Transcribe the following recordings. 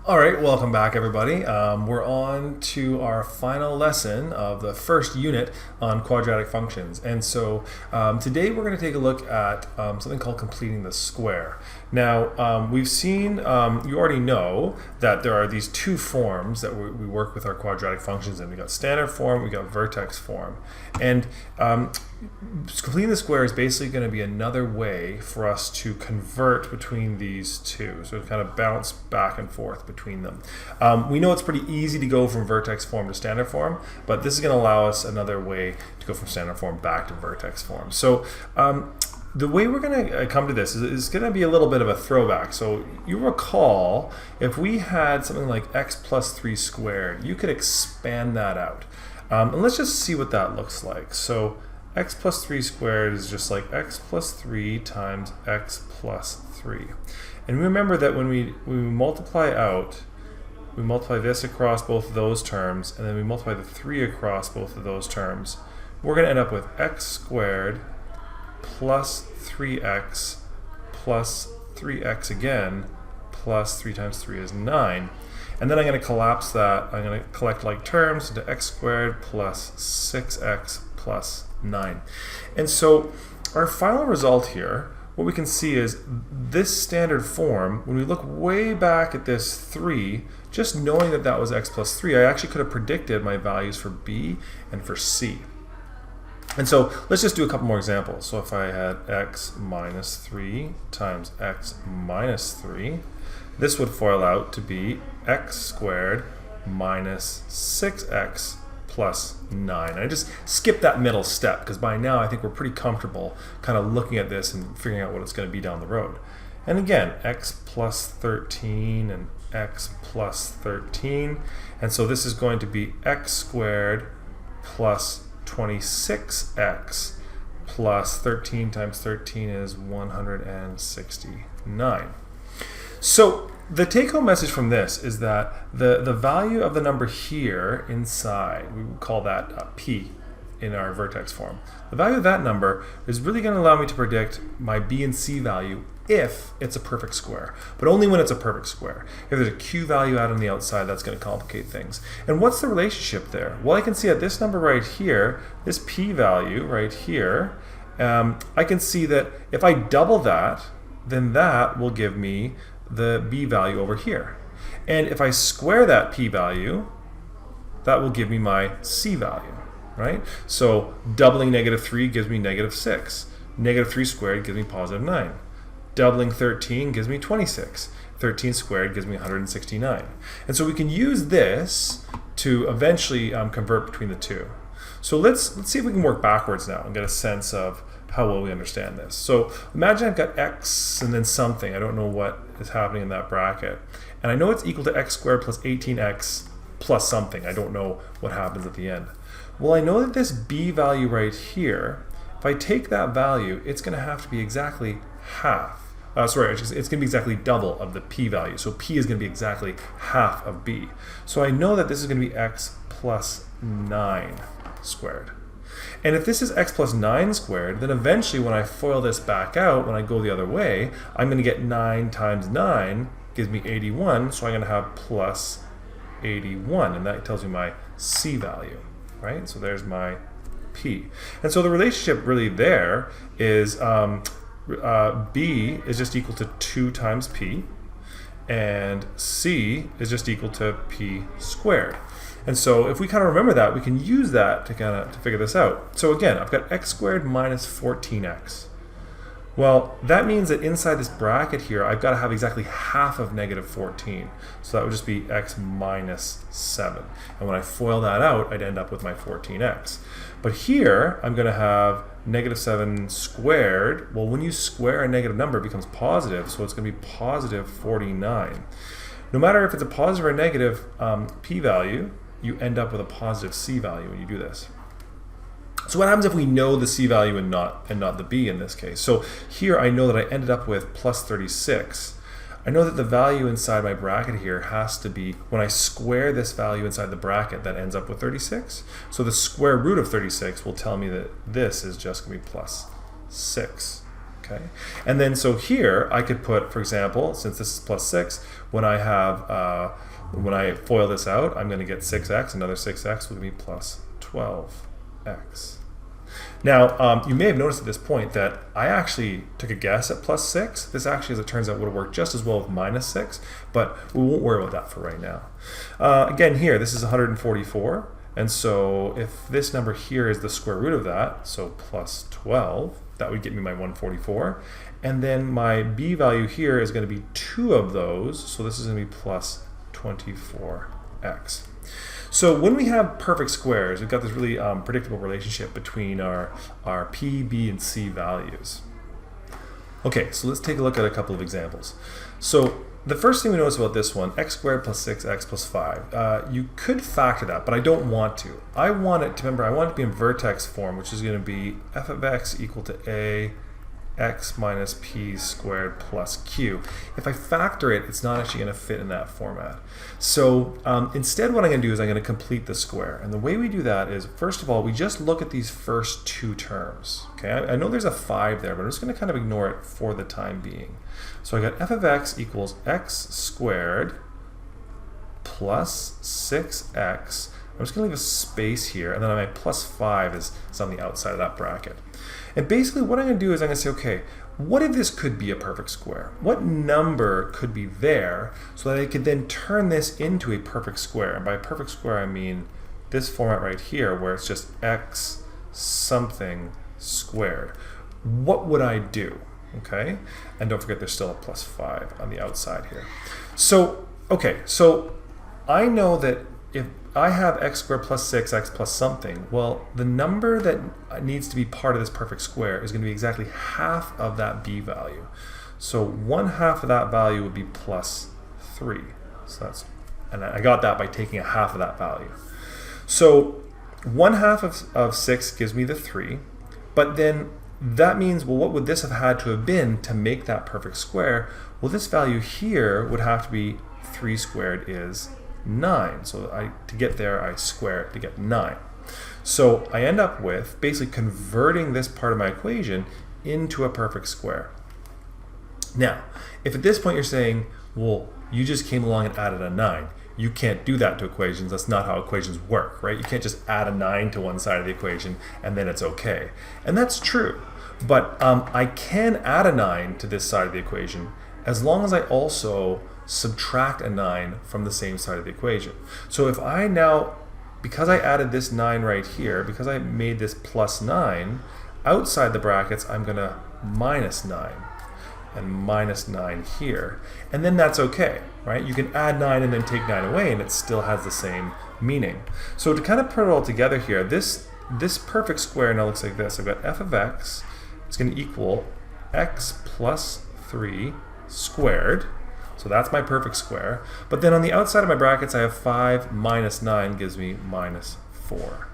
All right, welcome back, everybody. We're on to our final lesson of the first unit on quadratic functions. And so today we're going to take a look at something called completing the square. Now, we've seen, you already know that there are these two forms that we work with our quadratic functions in. We got standard form, we got vertex form. And completing the square is basically going to be another way for us to convert between these two. So kind of bounce back and forth between them. We know it's pretty easy to go from vertex form to standard form, but this is going to allow us another way to go from standard form back to vertex form. So the way we're going to come to this is going to be a little bit of a throwback. So you recall, if we had something like x plus 3 squared, you could expand that out. And let's just see what that looks like. So x plus 3 squared is just like x plus 3 times x plus 3. And remember that when we multiply out, we multiply this across both of those terms, and then we multiply the 3 across both of those terms. We're going to end up with x squared plus 3x plus 3x again plus 3 times 3 is 9. And then I'm going to collapse that. I'm going to collect like terms into x squared plus 6x plus 9. And so our final result here, what we can see is this standard form, when we look way back at this 3, just knowing that that was x plus 3, I actually could have predicted my values for b and for c. And so let's just do a couple more examples. So if I had x minus 3 times x minus 3, this would FOIL out to be x squared minus 6x plus 9. I just skipped that middle step because by now I think we're pretty comfortable kind of looking at this and figuring out what it's going to be down the road. And again, x plus 13 and x plus 13. And so this is going to be x squared plus 26x plus 13 times 13 is 169. So the take-home message from this is that the value of the number here inside, we would call that p in our vertex form. The value of that number is really going to allow me to predict my b and c value if it's a perfect square, but only when it's a perfect square. If there's a q value out on the outside, that's going to complicate things. And what's the relationship there? Well, I can see at this number right here, this p value right here, I can see that if I double that, then that will give me the b value over here. And if I square that p value, that will give me my c value, right? So doubling negative 3 gives me negative 6. Negative 3 squared gives me positive 9. Doubling 13 gives me 26. 13 squared gives me 169. And so we can use this to eventually convert between the two. So let's see if we can work backwards now and get a sense of how well we understand this. So imagine I've got x and then something. I don't know what is happening in that bracket. And I know it's equal to x squared plus 18x plus something. I don't know what happens at the end. Well, I know that this b value right here, if I take that value, it's going to have to be exactly half. It's going to be exactly double of the p value. So p is going to be exactly half of b. So I know that this is going to be x plus 9 squared. And if this is x plus 9 squared, then eventually when I FOIL this back out, when I go the other way, I'm going to get 9 times 9 gives me 81, so I'm going to have plus 81, and that tells me my c value, right? So there's my p. And so the relationship really there is b is just equal to 2 times p, and c is just equal to p squared. And so if we kind of remember that, we can use that to figure this out. So again, I've got x squared minus 14x. Well, that means that inside this bracket here, I've got to have exactly half of negative 14. So that would just be x minus 7. And when I FOIL that out, I'd end up with my 14x. But here, I'm going to have negative 7 squared. Well, when you square a negative number, it becomes positive, so it's going to be positive 49. No matter if it's a positive or negative p value, you end up with a positive c value when you do this. So what happens if we know the c value and not the b in this case? So here I know that I ended up with plus 36. I know that the value inside my bracket here has to be, when I square this value inside the bracket, that ends up with 36. So the square root of 36 will tell me that this is just going to be plus 6. Okay, and then so here I could put, for example, since this is plus 6, when I have when I FOIL this out, I'm going to get 6x, another 6x will be plus 12x. Now, you may have noticed at this point that I actually took a guess at plus 6. This actually, as it turns out, would have worked just as well with minus 6, but we won't worry about that for right now. Again, here, this is 144, and so if this number here is the square root of that, so plus 12, that would get me my 144. And then my b value here is going to be 2 of those, so this is going to be plus 24x. So when we have perfect squares, we've got this really predictable relationship between our p, b, and c values. Okay, so let's take a look at a couple of examples. So the first thing we notice about this one, x squared plus 6x plus 5. You could factor that, but I don't want to. I want it to, remember, I want it to be in vertex form, which is going to be f of x equal to a x minus p squared plus q. If I factor it, it's not actually going to fit in that format. So instead what I'm going to do is I'm going to complete the square. And the way we do that is, first of all, we just look at these first two terms. Okay, I know there's a 5 there, but I'm just going to kind of ignore it for the time being. So I got f of x equals x squared plus 6x. I'm just going to leave a space here, and then my plus 5 is on the outside of that bracket. And basically what I'm going to do is I'm going to say, okay, what if this could be a perfect square? What number could be there so that I could then turn this into a perfect square? And by perfect square, I mean this format right here where it's just x something squared. What would I do? Okay, and don't forget there's still a plus 5 on the outside here. So, okay, so I know that if I have x squared plus 6x plus something, well, the number that needs to be part of this perfect square is going to be exactly half of that b value. So 1/2 of that value would be plus 3. So that's, and I got that by taking a half of that value. So 1/2 of 6 gives me the 3, but then that means, well, what would this have had to have been to make that perfect square? Well, this value here would have to be 3 squared is 9. So to get there, I square it to get 9. So I end up with basically converting this part of my equation into a perfect square. Now, if at this point you're saying, well, you just came along and added a 9, you can't do that to equations. That's not how equations work, right? You can't just add a 9 to one side of the equation and then it's okay. And that's true. But I can add a 9 to this side of the equation as long as I also subtract a 9 from the same side of the equation. So if I now, because I added this 9 right here, because I made this plus 9, outside the brackets I'm going to minus 9 and minus 9 here. And then that's okay, right? You can add 9 and then take 9 away and it still has the same meaning. So to kind of put it all together here, this perfect square now looks like this. I've got f of x, it's going to equal x plus 3 squared. So that's my perfect square. But then on the outside of my brackets, I have 5 minus 9 gives me minus 4.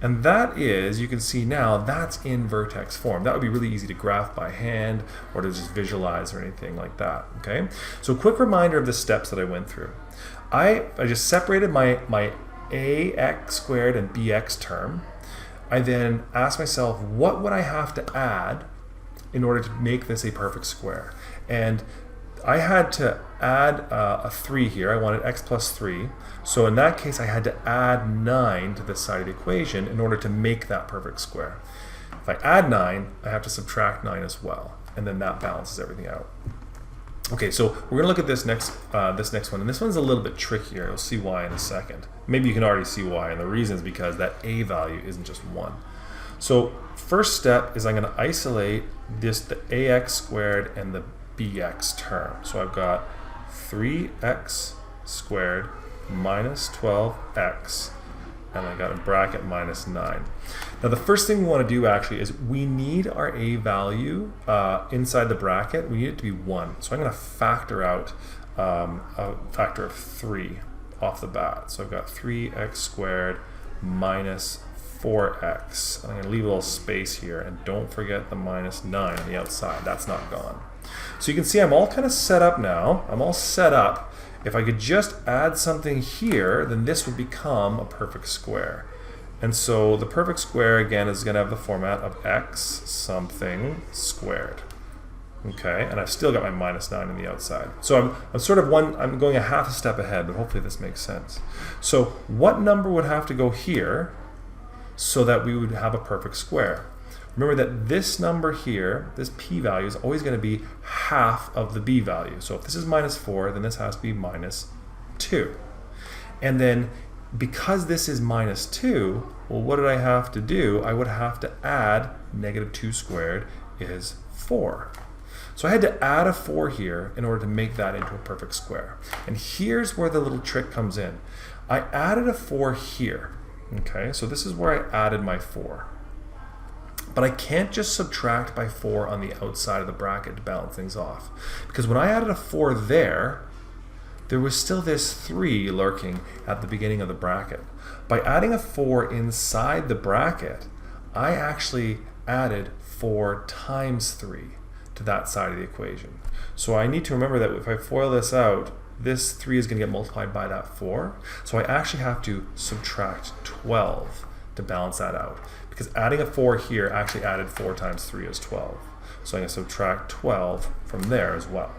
And that is, you can see now, that's in vertex form. That would be really easy to graph by hand or to just visualize or anything like that. Okay. So quick reminder of the steps that I went through. I just separated my ax squared and bx term. I then asked myself, what would I have to add in order to make this a perfect square? And I had to add a 3 here. I wanted x plus 3. So in that case, I had to add 9 to this side of the equation in order to make that perfect square. If I add 9, I have to subtract 9 as well. And then that balances everything out. Okay, so we're going to look at this next one. And this one's a little bit trickier. You'll see why in a second. Maybe you can already see why. And the reason is because that a value isn't just 1. So first step is I'm going to isolate the ax squared and the bx term. So I've got 3x squared minus 12x, and I got a bracket minus 9. Now the first thing we want to do actually is we need our a value inside the bracket. We need it to be 1. So I'm going to factor out a factor of 3 off the bat. So I've got 3x squared minus 4x. And I'm going to leave a little space here, and don't forget the minus 9 on the outside. That's not gone. So you can see I'm all kind of set up now. I'm all set up. If I could just add something here, then this would become a perfect square. And so the perfect square, again, is going to have the format of x something squared. Okay, and I've still got my minus 9 on the outside. So I'm going a half a step ahead, but hopefully this makes sense. So what number would have to go here so that we would have a perfect square? Remember that this number here, this p value, is always going to be half of the b value. So if this is minus 4, then this has to be minus 2. And then because this is minus 2, well, what did I have to do? I would have to add negative 2 squared is 4. So I had to add a 4 here in order to make that into a perfect square. And here's where the little trick comes in. I added a 4 here. Okay, so this is where I added my 4. But I can't just subtract by 4 on the outside of the bracket to balance things off. Because when I added a 4 there was still this 3 lurking at the beginning of the bracket. By adding a 4 inside the bracket, I actually added 4 times 3 to that side of the equation. So I need to remember that if I FOIL this out, this 3 is going to get multiplied by that 4. So I actually have to subtract 12 to balance that out. Because adding a 4 here actually added 4 times 3 is 12. So I'm going to subtract 12 from there as well.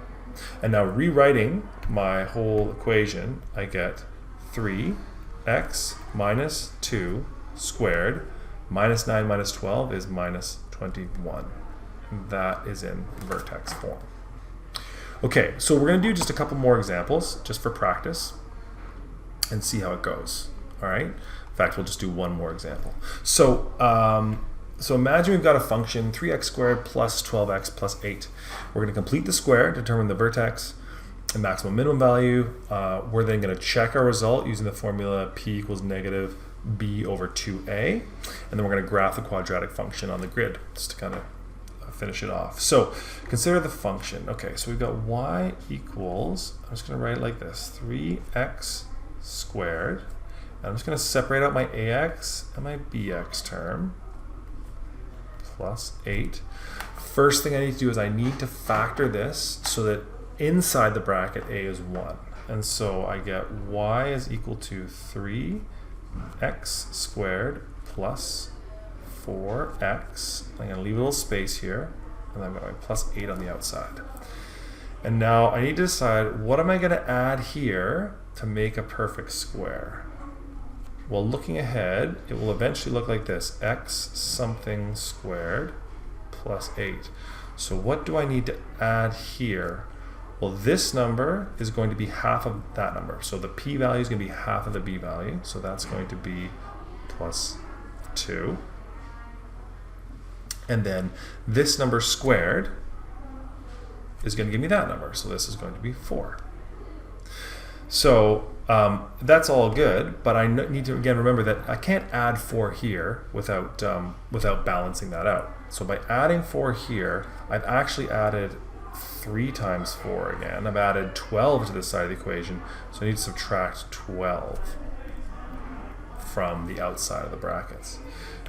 And now rewriting my whole equation, I get 3x minus 2 squared minus 9 minus 12 is minus 21. That is in vertex form. Okay, so we're going to do just a couple more examples just for practice and see how it goes. All right. In fact, we'll just do one more example. So, so imagine we've got a function 3x squared plus 12x plus 8. We're going to complete the square, determine the vertex and maximum minimum value. We're then going to check our result using the formula p equals negative b over 2a. And then we're going to graph the quadratic function on the grid just to kind of finish it off. So consider the function. Okay, so we've got y equals, I'm just going to write it like this, 3x squared. And I'm just going to separate out my ax and my bx term plus 8. First thing I need to do is I need to factor this so that inside the bracket a is 1. And so I get y is equal to 3x squared plus 4x. I'm going to leave a little space here, and I've got my plus 8 on the outside. And now I need to decide what am I going to add here to make a perfect square. Well, looking ahead, it will eventually look like this, x something squared plus 8. So what do I need to add here? Well, this number is going to be half of that number. So the p value is going to be half of the b value. So that's going to be plus 2. And then this number squared is going to give me that number. So this is going to be 4. So that's all good, but I need to again remember that I can't add 4 here without balancing that out. So by adding 4 here, I've actually added 3 times 4 again. I've added 12 to this side of the equation, so I need to subtract 12 from the outside of the brackets.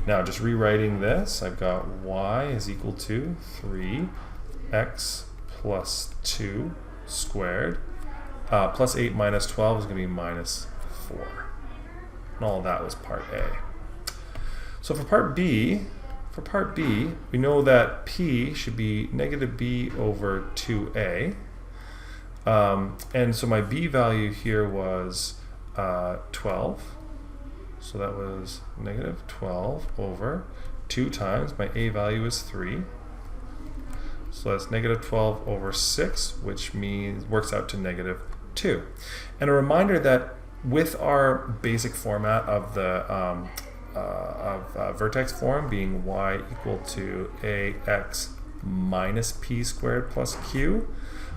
Now just rewriting this, I've got y is equal to 3x plus 2 squared plus 8 minus 12 is going to be minus 4. And all of that was part A. So for part B, we know that p should be negative b over 2a. And so my b value here was 12. So that was negative 12 over 2 times my a value is 3. So that's negative 12 over 6, which means works out to negative 2. And a reminder that with our basic format of the vertex form being y equal to ax minus p squared plus q,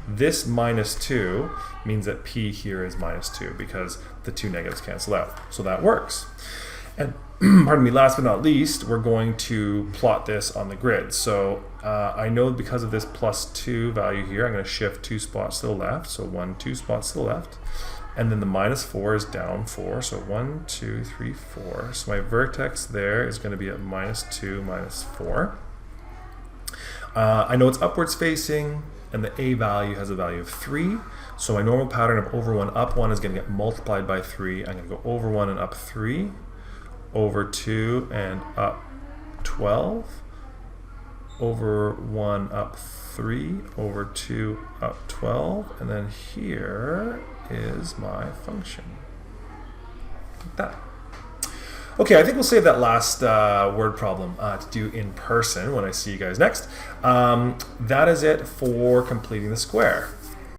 this minus 2 means that p here is minus 2 because the two negatives cancel out. So that works. And pardon me, last but not least, we're going to plot this on the grid. So I know because of this plus 2 value here, I'm going to shift 2 spots to the left. So 1, 2 spots to the left. And then the minus 4 is down 4. So 1, 2, 3, 4. So my vertex there is going to be at minus 2, minus 4. I know it's upwards facing, and the a value has a value of 3. So my normal pattern of over 1, up 1 is going to get multiplied by 3. I'm going to go over 1 and up 3. Over 2 and up 12, over 1 up 3 over 2 up 12, and then here is my function. Like that. Okay, I think we'll save that last word problem to do in person when I see you guys next. That is it for completing the square.